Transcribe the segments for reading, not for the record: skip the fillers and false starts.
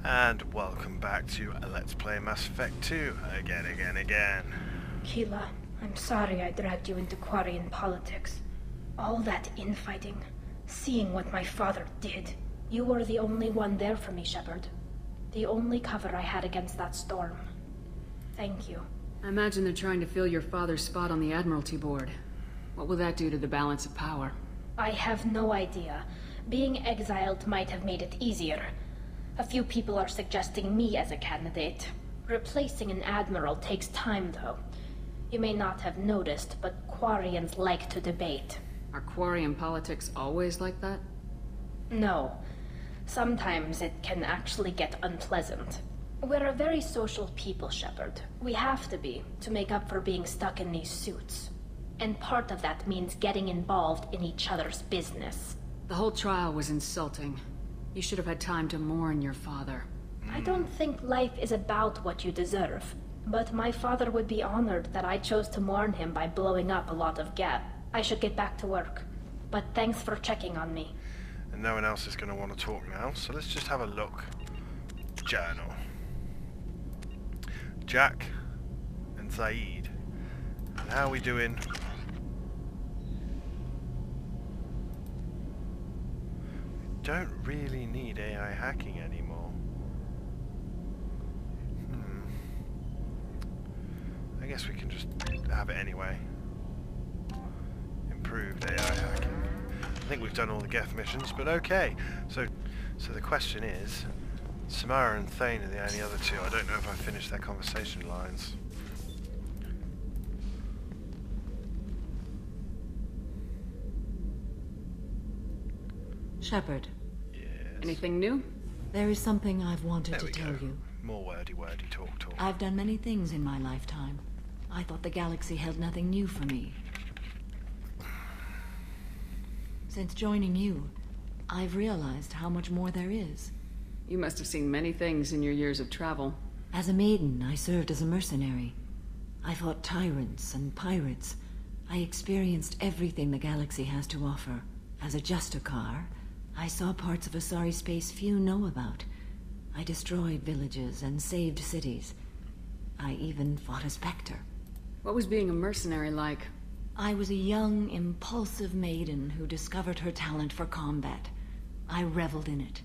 And welcome back to Let's Play Mass Effect 2, again. Keela, I'm sorry I dragged you into Quarian politics. All that infighting, seeing what my father did. You were the only one there for me, Shepard. The only cover I had against that storm. Thank you. I imagine they're trying to fill your father's spot on the Admiralty Board. What will that do to the balance of power? I have no idea. Being exiled might have made it easier. A few people are suggesting me as a candidate. Replacing an admiral takes time, though. You may not have noticed, but Quarians like to debate. Are Quarian politics always like that? No. Sometimes it can actually get unpleasant. We're a very social people, Shepard. We have to be, to make up for being stuck in these suits. And part of that means getting involved in each other's business. The whole trial was insulting. You should have had time to mourn your father. I don't think life is about what you deserve. But my father would be honored that I chose to mourn him by blowing up a lot of gas. I should get back to work. But thanks for checking on me. And no one else is going to want to talk now, so let's just have a look. Journal. Jack and Zaid. And how are we doing? We don't really need AI hacking anymore. I guess we can just have it anyway. Improved AI hacking. I think we've done all the Geth missions, but okay. So the question is, Samara and Thane are the only other two. I don't know if I finished their conversation lines. Shepard. Yes. Anything new? There is something I've wanted There to we tell go. you. More wordy talk. I've done many things in my lifetime. I thought the galaxy held nothing new for me. Since joining you, I've realized how much more there is. You must have seen many things in your years of travel. As a maiden, I served as a mercenary. I fought tyrants and pirates. I experienced everything the galaxy has to offer. As a Justicar, I saw parts of Asari space few know about. I destroyed villages and saved cities. I even fought a Spectre. What was being a mercenary like? I was a young, impulsive maiden who discovered her talent for combat. I reveled in it,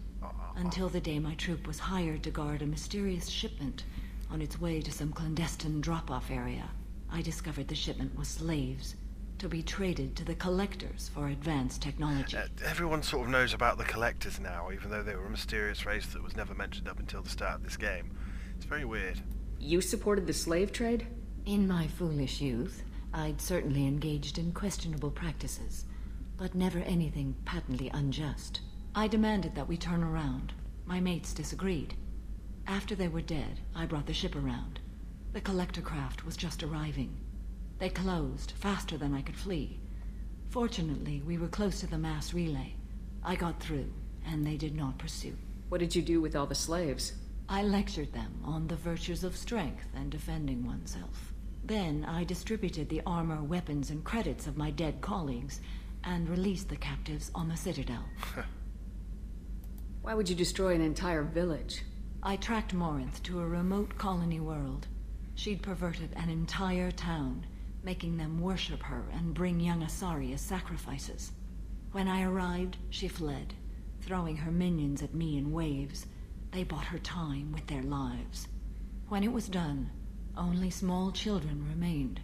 until the day my troop was hired to guard a mysterious shipment on its way to some clandestine drop-off area. I discovered the shipment was slaves, to be traded to the Collectors for advanced technology. Everyone sort of knows about the Collectors now, even though they were a mysterious race that was never mentioned up until the start of this game. It's very weird. You supported the slave trade? In my foolish youth, I'd certainly engaged in questionable practices, but never anything patently unjust. I demanded that we turn around. My mates disagreed. After they were dead, I brought the ship around. The Collector craft was just arriving. They closed faster than I could flee. Fortunately, we were close to the mass relay. I got through, and they did not pursue. What did you do with all the slaves? I lectured them on the virtues of strength and defending oneself. Then I distributed the armor, weapons, and credits of my dead colleagues, and released the captives on the Citadel. Why would you destroy an entire village? I tracked Morinth to a remote colony world. She'd perverted an entire town, making them worship her and bring young Asari as sacrifices. When I arrived, she fled, throwing her minions at me in waves. They bought her time with their lives. When it was done, only small children remained.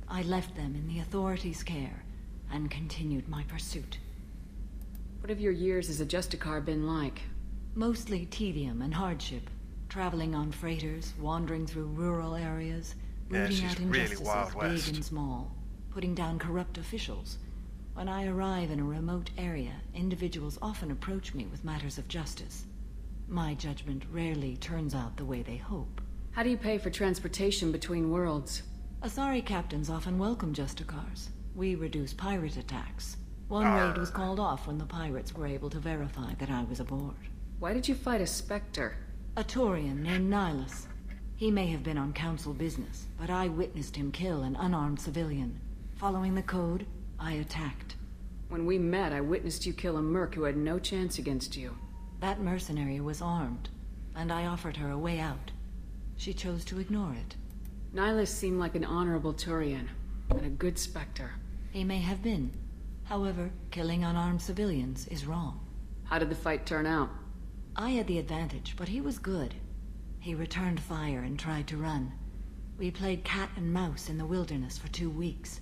I left them in the authorities' care and continued my pursuit. What have your years as a Justicar been like? Mostly tedium and hardship, traveling on freighters, wandering through rural areas, rooting she's out really injustices Wild West. big and small, putting down corrupt officials. When I arrive in a remote area, individuals often approach me with matters of justice. My judgment rarely turns out the way they hope. How do you pay for transportation between worlds? Asari captains often welcome Justicars. We reduce pirate attacks. One raid was called off when the pirates were able to verify that I was aboard. Why did you fight a Spectre? A Taurian named Nihilus. He may have been on council business, but I witnessed him kill an unarmed civilian. Following the code, I attacked. When we met, I witnessed you kill a merc who had no chance against you. That mercenary was armed. and I offered her a way out. She chose to ignore it. Nihilus seemed like an honorable Turian, and a good Spectre. He may have been. However, killing unarmed civilians is wrong. How did the fight turn out? I had the advantage, but he was good. He returned fire and tried to run. We played cat and mouse in the wilderness for 2 weeks.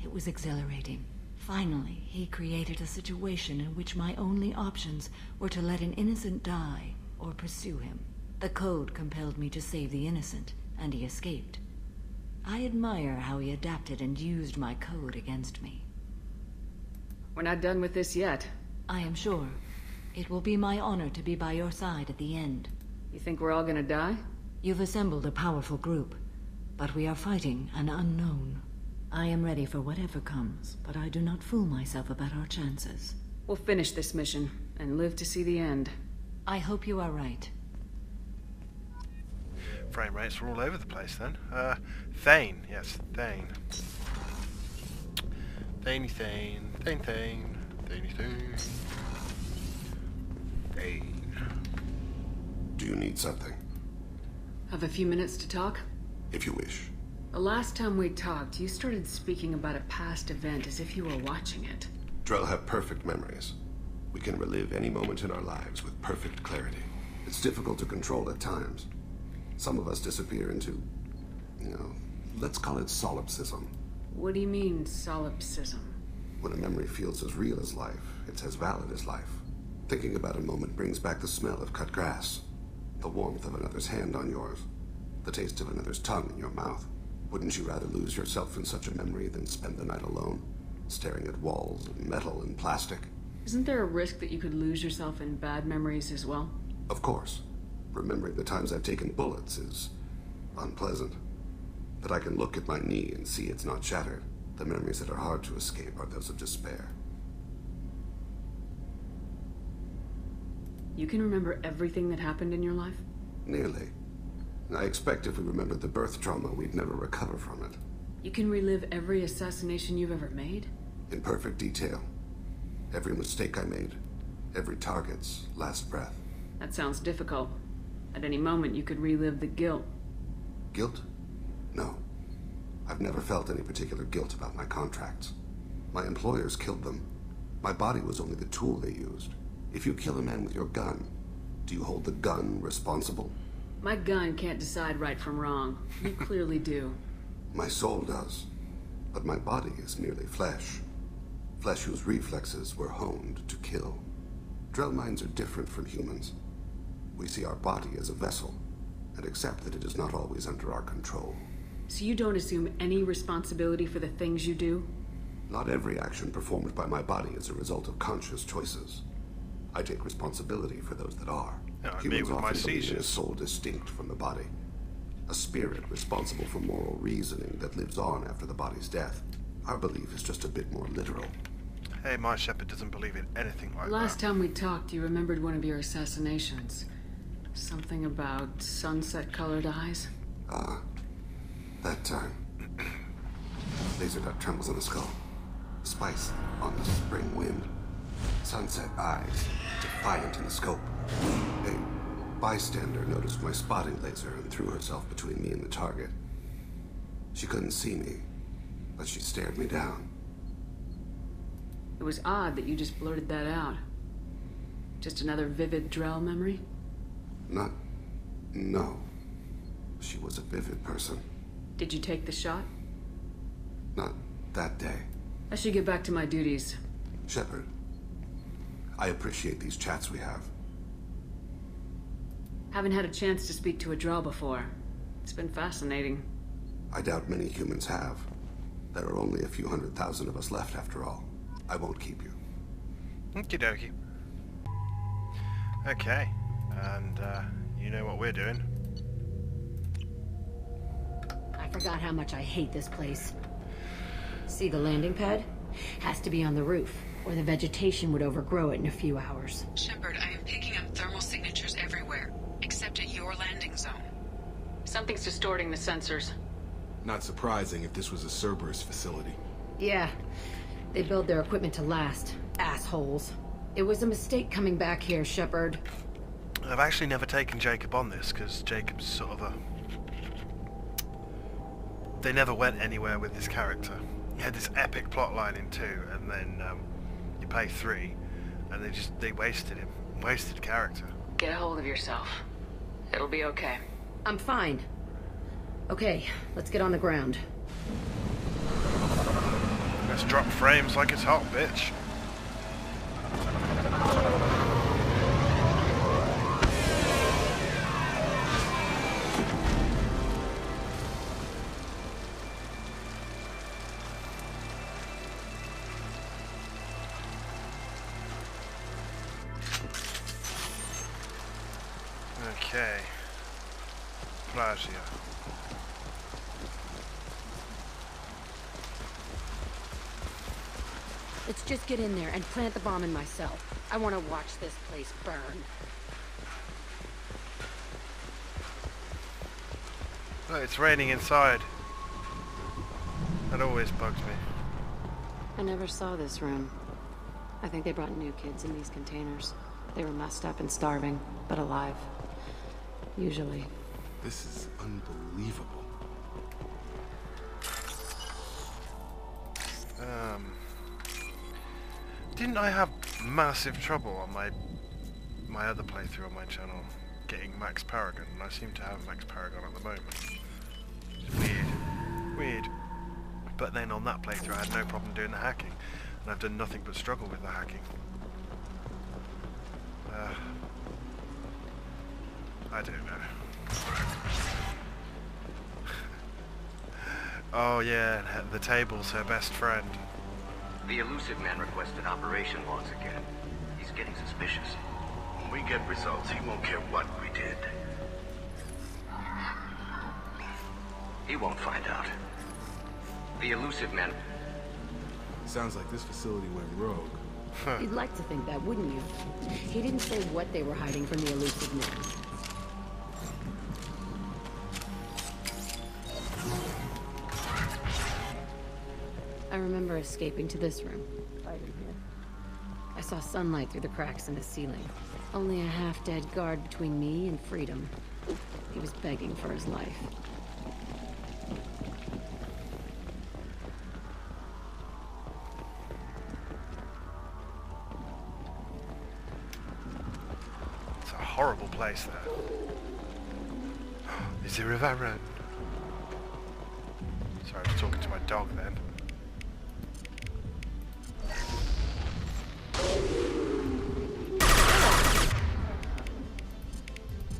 It was exhilarating. Finally, he created a situation in which my only options were to let an innocent die or pursue him. The code compelled me to save the innocent, and he escaped. I admire how he adapted and used my code against me. We're not done with this yet. I am sure. It will be my honor to be by your side at the end. You think we're all gonna die? You've assembled a powerful group, but we are fighting an unknown. I am ready for whatever comes, but I do not fool myself about our chances. We'll finish this mission, and live to see the end. I hope you are right. Frame rates are all over the place then. Thane, yes, Thane. Thaney Thane, Thane Thane, Thaney Thane. Thane. Do you need something? Have a few minutes to talk? If you wish. The last time we talked, you started speaking about a past event as if you were watching it. Drell have perfect memories. We can relive any moment in our lives with perfect clarity. It's difficult to control at times. Some of us disappear into, let's call it solipsism. What do you mean, solipsism? When a memory feels as real as life, it's as valid as life. Thinking about a moment brings back the smell of cut grass, the warmth of another's hand on yours, the taste of another's tongue in your mouth. Wouldn't you rather lose yourself in such a memory than spend the night alone, staring at walls of metal and plastic? Isn't there a risk that you could lose yourself in bad memories as well? Of course. Remembering the times I've taken bullets is unpleasant. But I can look at my knee and see it's not shattered. The memories that are hard to escape are those of despair. You can remember everything that happened in your life? Nearly. I expect if we remembered the birth trauma, we'd never recover from it. You can relive every assassination you've ever made? In perfect detail. Every mistake I made. Every target's last breath. That sounds difficult. At any moment, you could relive the guilt. Guilt? No. I've never felt any particular guilt about my contracts. My employers killed them. My body was only the tool they used. If you kill a man with your gun, do you hold the gun responsible? My gun can't decide right from wrong. You clearly do. My soul does. But my body is merely flesh. Flesh whose reflexes were honed to kill. Drell minds are different from humans. We see our body as a vessel, and accept that it is not always under our control. So you don't assume any responsibility for the things you do? Not every action performed by my body is a result of conscious choices. I take responsibility for those that are. Yeah, I Humans mean with my often believe in a seizures. soul distinct from the body. A spirit responsible for moral reasoning that lives on after the body's death. Our belief is just a bit more literal. Hey, my shepherd doesn't believe in anything like Last that. time we talked, you remembered one of your assassinations. Something about sunset-colored eyes? That time. Laser dot trembles in the skull. Spice on the spring wind. Sunset eyes, defiant in the scope. A bystander noticed my spotting laser and threw herself between me and the target. She couldn't see me, but she stared me down. It was odd that you just blurted that out. Just another vivid Drell memory? No. She was a vivid person. Did you take the shot? Not that day. I should get back to my duties. Shepard, I appreciate these chats we have. Haven't had a chance to speak to a Drell before. It's been fascinating. I doubt many humans have. There are only a few 100,000 of us left after all. I won't keep you. Okie dokie. Okay, and you know what we're doing. I forgot how much I hate this place. See the landing pad? Has to be on the roof, or the vegetation would overgrow it in a few hours. Shepard, I am picking up thermal signatures everywhere, except at your landing zone. Something's distorting the sensors. Not surprising if this was a Cerberus facility. Yeah, they build their equipment to last. Assholes. It was a mistake coming back here, Shepard. I've actually never taken Jacob on this, because Jacob's sort of a... They never went anywhere with his character. He had this epic plot line in 2, and then you play 3, and they wasted him. Wasted character. Get a hold of yourself. It'll be okay. I'm fine. Okay, let's get on the ground. Let's drop frames like it's hot, bitch. Okay. Plagia. Let's just get in there and plant the bomb in myself. I want to watch this place burn. Look, it's raining inside. That always bugs me. I never saw this room. I think they brought new kids in these containers. They were messed up and starving, but alive. Usually. This is unbelievable. Didn't I have massive trouble on my other playthrough on my channel getting Max Paragon? And I seem to have Max Paragon at the moment. It's weird. Weird. But then on that playthrough I had no problem doing the hacking. And I've done nothing but struggle with the hacking. I don't know. Oh yeah, the table's her best friend. The Elusive Man requested operation logs again. He's getting suspicious. When we get results, he won't care what we did. He won't find out. The Elusive Man... Sounds like this facility went rogue. You'd like to think that, wouldn't you? He didn't say what they were hiding from the Elusive Man. I remember escaping to this room, right in here. I saw sunlight through the cracks in the ceiling. Only a half-dead guard between me and freedom. He was begging for his life. It's a horrible place there. Is there a Varren? Sorry, I was talking to my dog then.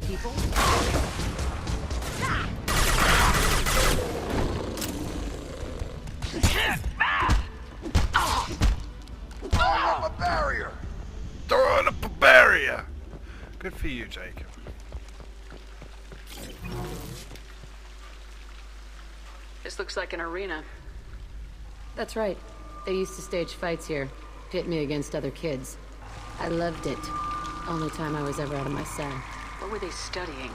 People? Throwing up a barrier! Throwing up a barrier! Good for you, Jacob. This looks like an arena. That's right. They used to stage fights here. Pit me against other kids. I loved it. Only time I was ever out of my cell. What were they studying?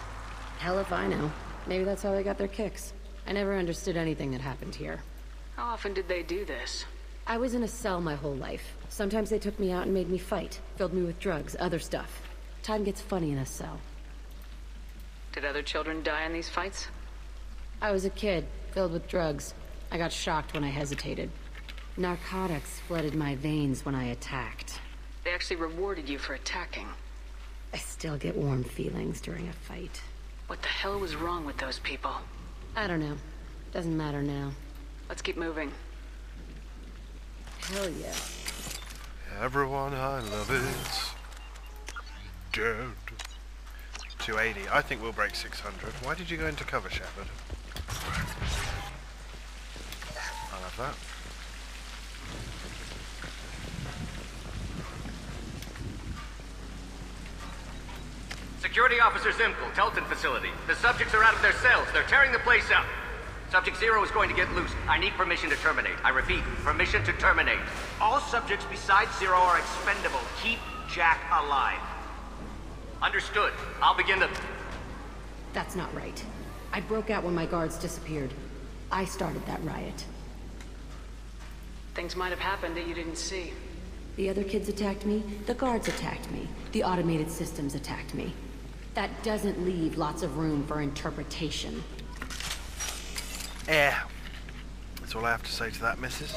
Hell if I know. Maybe that's how they got their kicks. I never understood anything that happened here. How often did they do this? I was in a cell my whole life. Sometimes they took me out and made me fight. Filled me with drugs, other stuff. Time gets funny in a cell. Did other children die in these fights? I was a kid, filled with drugs. I got shocked when I hesitated. Narcotics flooded my veins when I attacked. They actually rewarded you for attacking. I still get warm feelings during a fight. What the hell was wrong with those people? I don't know. Doesn't matter now. Let's keep moving. Hell yeah. Everyone I love is dead. 280. I think we'll break 600. Why did you go into cover, Shepard? I'll have that. Security Officer Zimkel, Telton facility. The subjects are out of their cells. They're tearing the place up. Subject 0 is going to get loose. I need permission to terminate. I repeat, permission to terminate. All subjects besides 0 are expendable. Keep Jack alive. Understood. I'll begin the... That's not right. I broke out when my guards disappeared. I started that riot. Things might have happened that you didn't see. The other kids attacked me. The guards attacked me. The automated systems attacked me. That doesn't leave lots of room for interpretation. That's all I have to say to that, missus.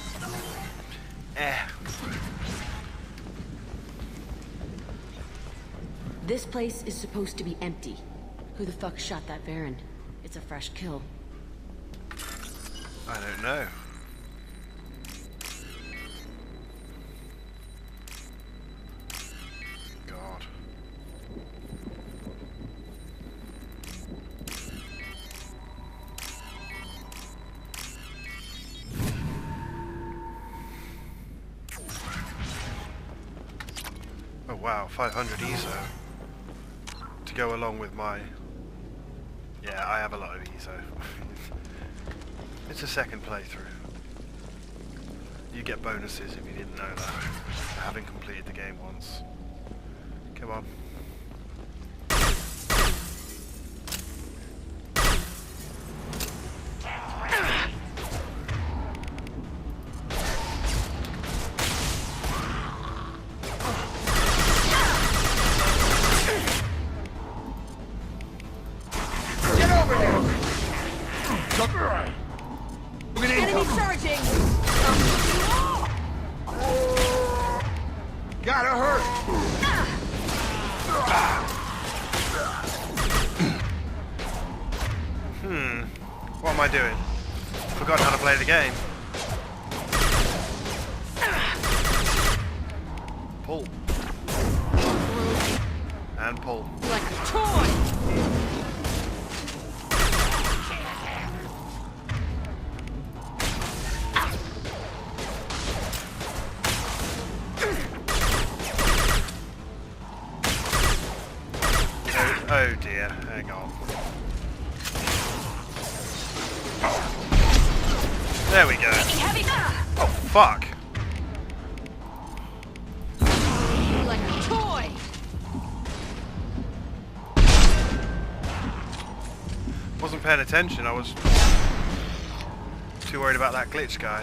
This place is supposed to be empty. Who the fuck shot that Baron? It's a fresh kill. I don't know. God. Oh wow, 500 ESO. To go along with my... Yeah, I have a lot of ESO. It's a second playthrough. You get bonuses if you didn't know that, for having completed the game once. Come on. What am I doing? Forgotten how to play the game. Pull. And pull. Like a toy! Oh dear, hang on. There we go. Oh fuck! Like a toy! Wasn't paying attention, I was too worried about that glitch guy.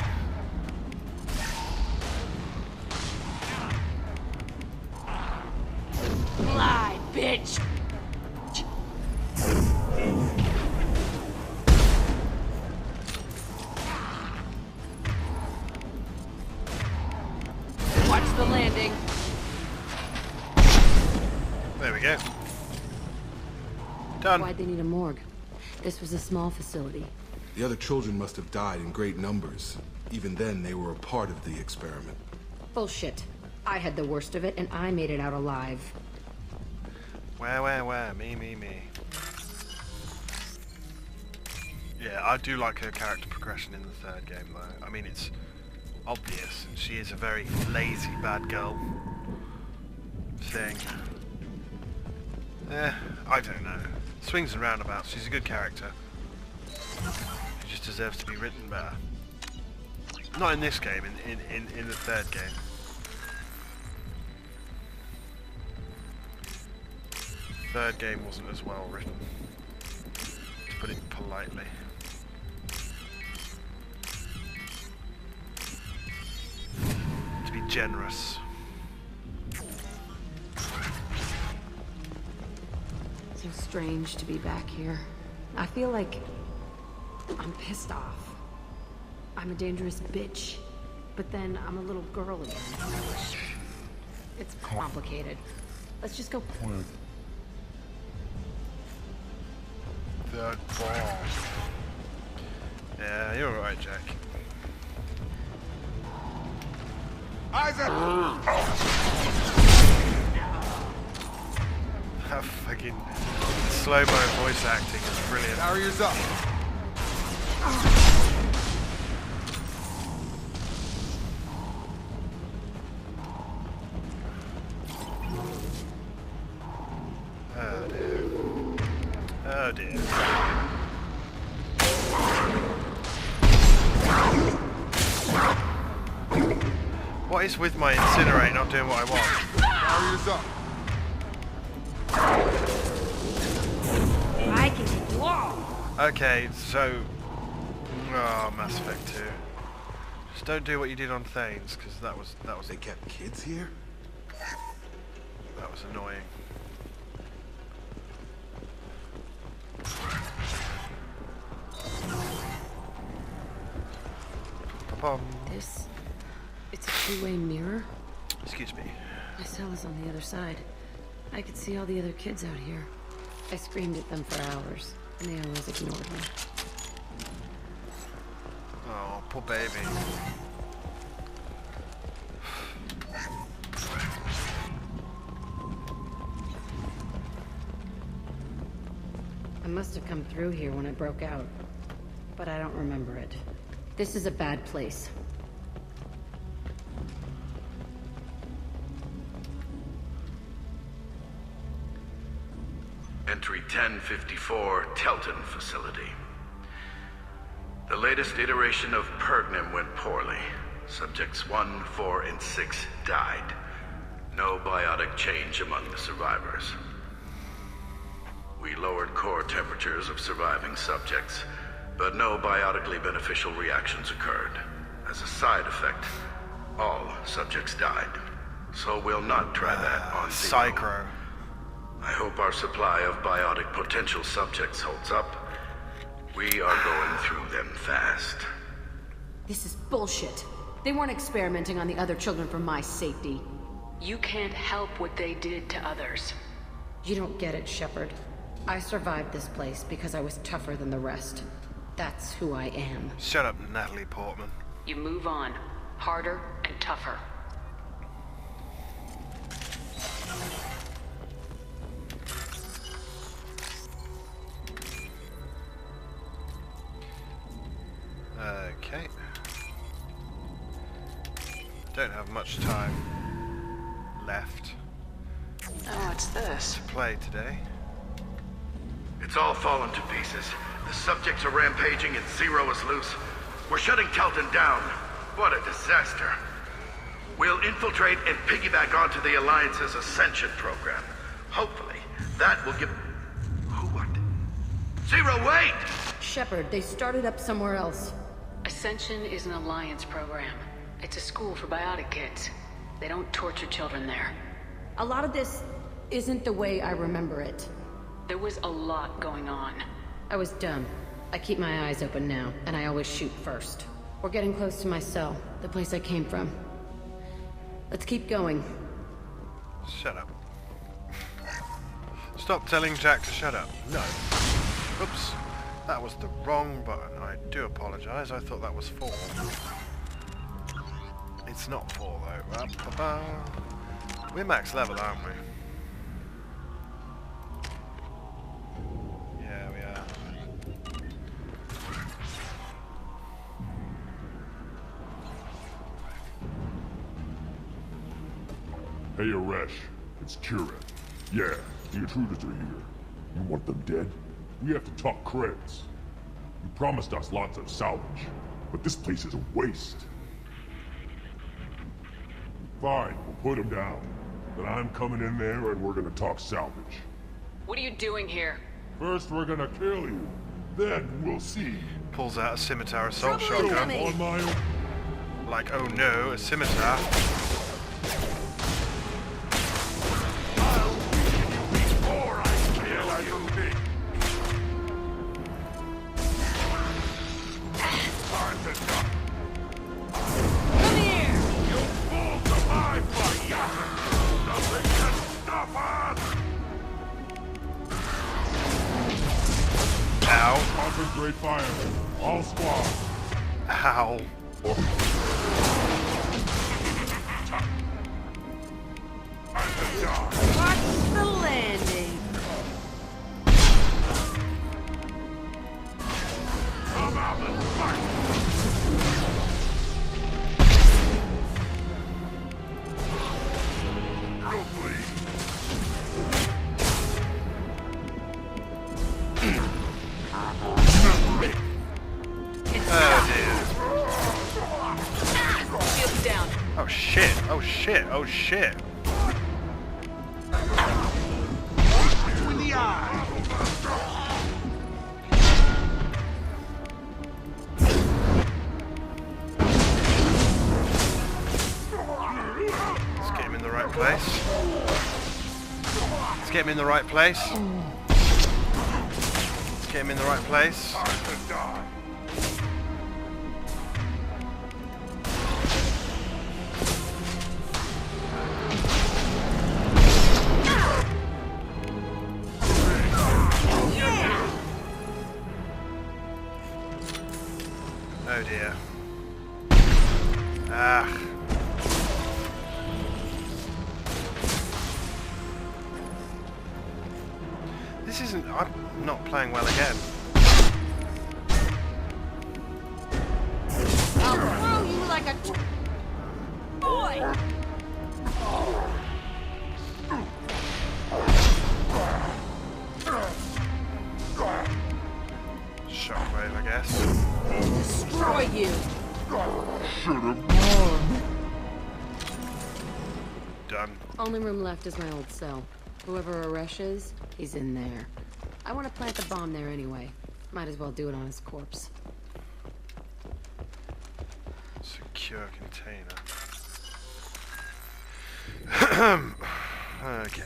Lie, bitch! Watch the landing. There we go. Done. Why'd they need a morgue? This was a small facility. The other children must have died in great numbers. Even then, they were a part of the experiment. Bullshit. I had the worst of it, and I made it out alive. Where? Me. Yeah, I do like her character progression in the third game, though. I mean, it's obvious. She is a very lazy bad girl thing. I don't know. Swings and roundabouts. She's a good character. She just deserves to be written better. Not in this game, in the third game. Third game wasn't as well written, to put it politely. To be generous. Seems strange to be back here. I feel like I'm pissed off. I'm a dangerous bitch, but then I'm a little girl again. It's complicated. Let's just go. Third ball. Yeah, you're alright, Jack. Isaac! That fucking slow-mo voice acting is brilliant. Barriers up! Oh dear. Oh dear. What is with my incinerate not doing what I want? Barriers up! I can take you all. Okay, so... Oh, Mass Effect 2. Just don't do what you did on Thanes, because that was They kept kids here? that was annoying. pop. It's a two-way mirror? Excuse me. My cell is on the other side. I could see all the other kids out here. I screamed at them for hours, and they always ignored me. Oh, poor baby. I must have come through here when I broke out, but I don't remember it. This is a bad place. Entry 1054, Telton Facility. The latest iteration of Pergnum went poorly. Subjects 1, 4, and 6 died. No biotic change among the survivors. We lowered core temperatures of surviving subjects, but no biotically beneficial reactions occurred. As a side effect, all subjects died. So we'll not try that on Zero. Psycho. I hope our supply of biotic potential subjects holds up. We are going through them fast. This is bullshit. They weren't experimenting on the other children for my safety. You can't help what they did to others. You don't get it, Shepard. I survived this place because I was tougher than the rest. That's who I am. Shut up, Natalie Portman. You move on. Harder and tougher. Okay. Don't have much time left Oh, what's this? to play today. It's all fallen to pieces. The subjects are rampaging and Zero is loose. We're shutting Telton down. What a disaster. We'll infiltrate and piggyback onto the Alliance's Ascension program. Hopefully, that will give... Who what? Zero, wait! Shepard, they started up somewhere else. Ascension is an Alliance program. It's a school for biotic kids. They don't torture children there. A lot of this isn't the way I remember it. There was a lot going on. I was dumb. I keep my eyes open now, and I always shoot first. We're getting close to my cell, the place I came from. Let's keep going. Shut up. Stop telling Jack to shut up. No. Oops. That was the wrong button. I do apologize. I thought that was 4. It's not 4 though. Ba-ba-ba. We're max level, aren't we? Yeah, we are. Hey, Aresh. It's Kira. Yeah, the intruders are here. You want them dead? We have to talk creds. You promised us lots of salvage, but this place is a waste. Fine, we'll put them down. Then I'm coming in there and we're gonna talk salvage. What are you doing here? First we're gonna kill you. Then we'll see. Pulls out a scimitar assault Trouble shotgun. incoming. On my own. Like, oh no, a scimitar. Before I kill you. Time to die. Come here! You fools of my fire! Nothing can stop us! Ow. Concentrate fire. All squads. Ow. Time to die. Watch the landing! Come out and fight! You'll bleed. Oh dear. Shields down. Oh shit. Oh shit. Oh shit. Between the eyes. Let's get him in the right place. Let's get him in the right place. Let's get him in the right place. Time to die. Ah. This isn't... I'm not playing well again. I'll throw you like a boy! Shockwave, I guess. Destroy you! Done. Only room left is my old cell. Whoever Aresh is, he's in there. I want to plant the bomb there anyway. Might as well do it on his corpse. Secure container. Okay.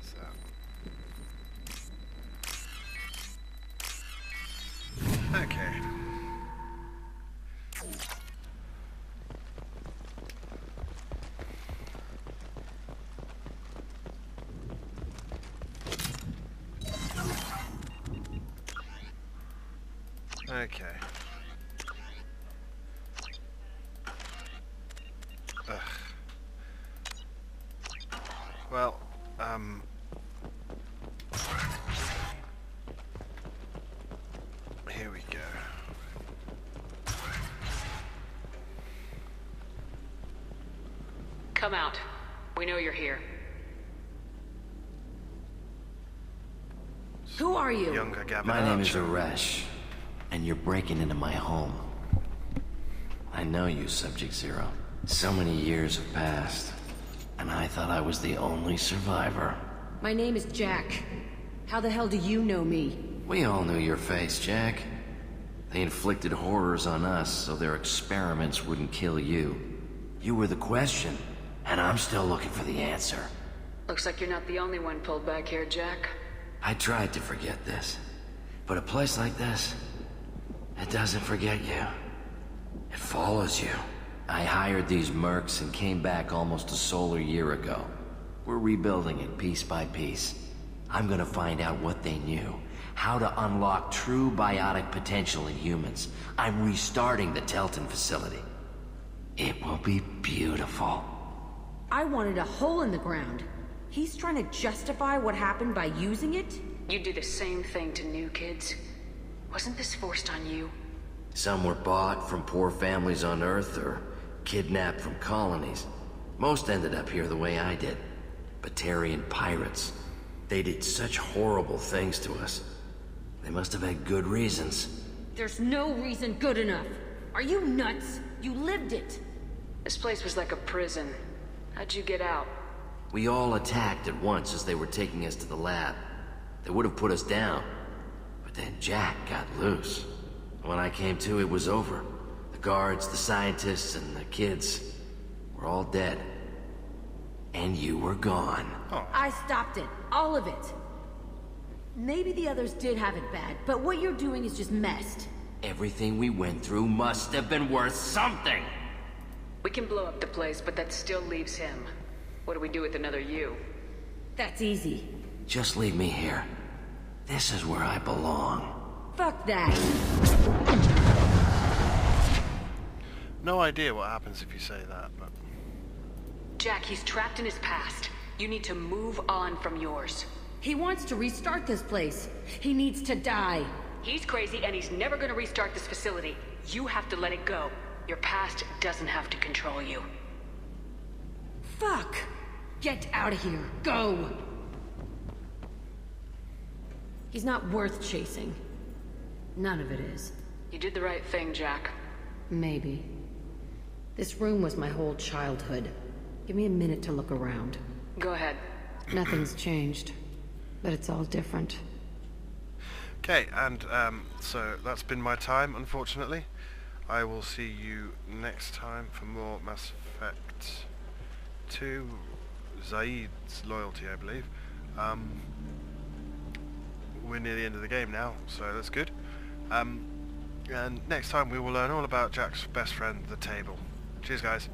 So. Okay. Okay. Ugh. Well, here we go. Come out. We know you're here. Who are you? Younger Gavin My name is Archer. Aresh, and you're breaking into my home. I know you, Subject-Zero. So many years have passed, and I thought I was the only survivor. My name is Jack. How the hell do you know me? We all knew your face, Jack. They inflicted horrors on us so their experiments wouldn't kill you. You were the question, and I'm still looking for the answer. Looks like you're not the only one pulled back here, Jack. I tried to forget this, but a place like this, it doesn't forget you. It follows you. I hired these mercs and came back almost a solar year ago. We're rebuilding it piece by piece. I'm gonna find out what they knew, how to unlock true biotic potential in humans. I'm restarting the Telton facility. It will be beautiful. I wanted a hole in the ground. He's trying to justify what happened by using it? You do the same thing to new kids. Wasn't this forced on you? Some were bought from poor families on Earth or kidnapped from colonies. Most ended up here the way I did. Batarian pirates. They did such horrible things to us. They must have had good reasons. There's no reason good enough. Are you nuts? You lived it. This place was like a prison. How'd you get out? We all attacked at once as they were taking us to the lab. They would have put us down. But then Jack got loose. When I came to, it was over. The guards, the scientists, and the kids were all dead. And you were gone. Oh. I stopped it. All of it. Maybe the others did have it bad, but what you're doing is just messed. Everything we went through must have been worth something. We can blow up the place, but that still leaves him. What do we do with another you? That's easy. Just leave me here. This is where I belong. Fuck that. No idea what happens if you say that, but... Jack, he's trapped in his past. You need to move on from yours. He wants to restart this place. He needs to die. He's crazy and he's never gonna restart this facility. You have to let it go. Your past doesn't have to control you. Fuck! Get out of here. Go! He's not worth chasing. None of it is. You did the right thing, Jack. Maybe. This room was my whole childhood. Give me a minute to look around. Go ahead. Nothing's changed. But it's all different. Okay, and so that's been my time, unfortunately. I will see you next time for more Mass Effect 2, Zaid's Loyalty, I believe. We're near the end of the game now, so that's good. And next time we will learn all about Jack's best friend, the table. Cheers, guys.